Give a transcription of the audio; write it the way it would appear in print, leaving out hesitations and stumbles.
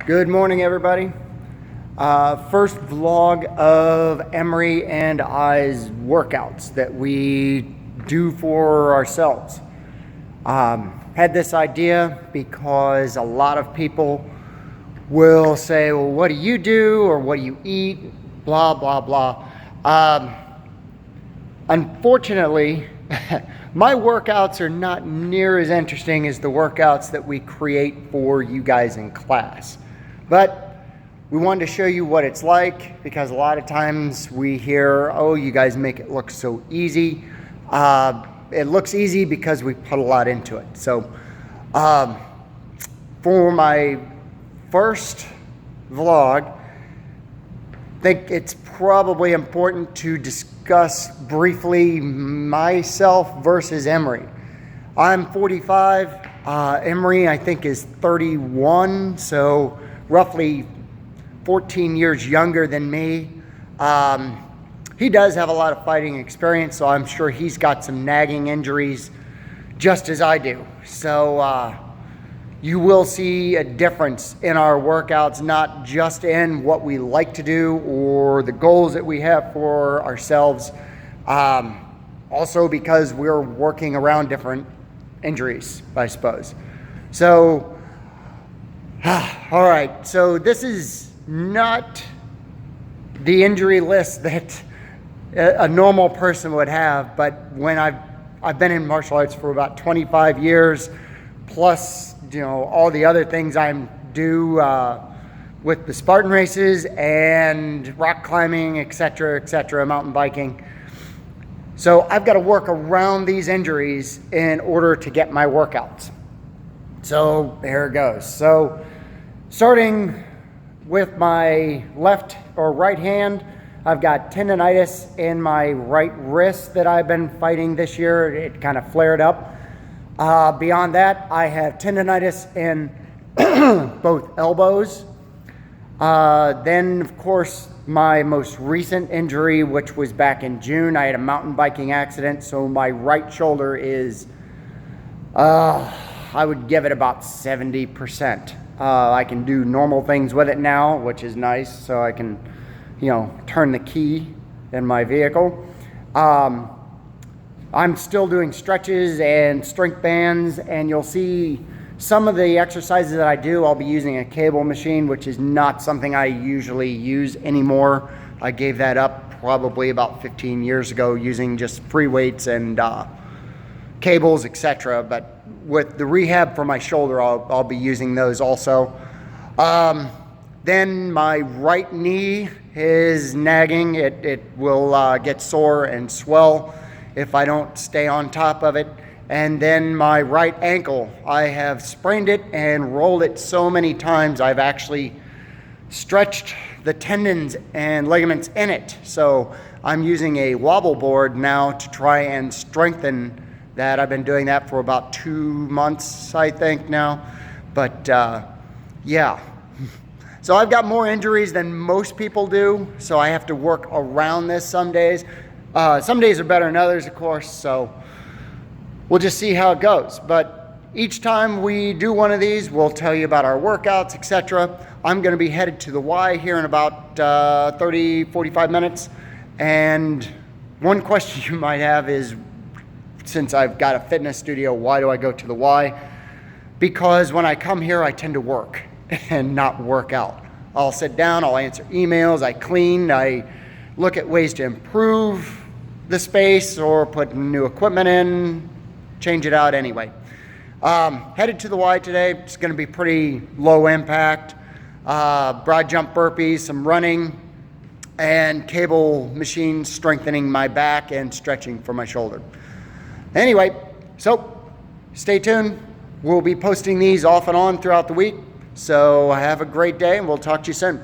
Good morning, everybody. First vlog of Emery and I's workouts that we do for ourselves. Had this idea because a lot of people will say, well, what do you do or what do you eat? Blah, blah, blah. Unfortunately, my workouts are not near as interesting as the workouts that we create for you guys in class. But we wanted to show you what it's like, because a lot of times we hear, oh, you guys make it look so easy. It looks easy because we put a lot into it. So for my first vlog, I think it's probably important to discuss briefly myself versus Emery. I'm 45, Emery I think is 31, so roughly 14 years younger than me. He does have a lot of fighting experience, so I'm sure he's got some nagging injuries just as I do. So you will see a difference in our workouts, not just in what we like to do or the goals that we have for ourselves, also because we're working around different injuries, I suppose. So, all right, so this is not the injury list that a normal person would have, but when I've been in martial arts for about 25 years, plus, you know, all the other things I do with the Spartan races and rock climbing, etc., mountain biking. So I've got to work around these injuries in order to get my workouts. So here it goes. So starting with my left or right hand, I've got tendonitis in my right wrist that I've been fighting this year. It kind of flared up. Beyond that, I have tendonitis in both elbows. Then, of course, my most recent injury, which was back in June, I had a mountain biking accident, so my right shoulder is, I would give it about 70%. I can do normal things with it now, which is nice, so I can, you know, turn the key in my vehicle. I'm still doing stretches and strength bands, and you'll see some of the exercises that I do, I'll be using a cable machine, which is not something I usually use anymore. I gave that up probably about 15 years ago, using just free weights and cables, etc. But with the rehab for my shoulder, I'll be using those also. Then my right knee is nagging. It will get sore and swell if I don't stay on top of it. And then my right ankle, I have sprained it and rolled it so many times, I've actually stretched the tendons and ligaments in it. So I'm using a wobble board now to try and strengthen that. I've been doing that for about 2 months, I think now. But yeah. So I've got more injuries than most people do, so I have to work around this some days. Some days are better than others, of course, so we'll just see how it goes. But each time we do one of these, we'll tell you about our workouts, etc. I'm going to be headed to the Y here in about 45 minutes. And one question you might have is, since I've got a fitness studio, why do I go to the Y? Because when I come here, I tend to work and not work out. I'll sit down, I'll answer emails, I clean, I look at ways to improve the space or put new equipment in, change it out anyway. Headed to the Y today. It's going to be pretty low impact. Broad jump burpees, some running, and cable machine strengthening my back and stretching for my shoulder. Anyway, so stay tuned. We'll be posting these off and on throughout the week. So have a great day, and we'll talk to you soon.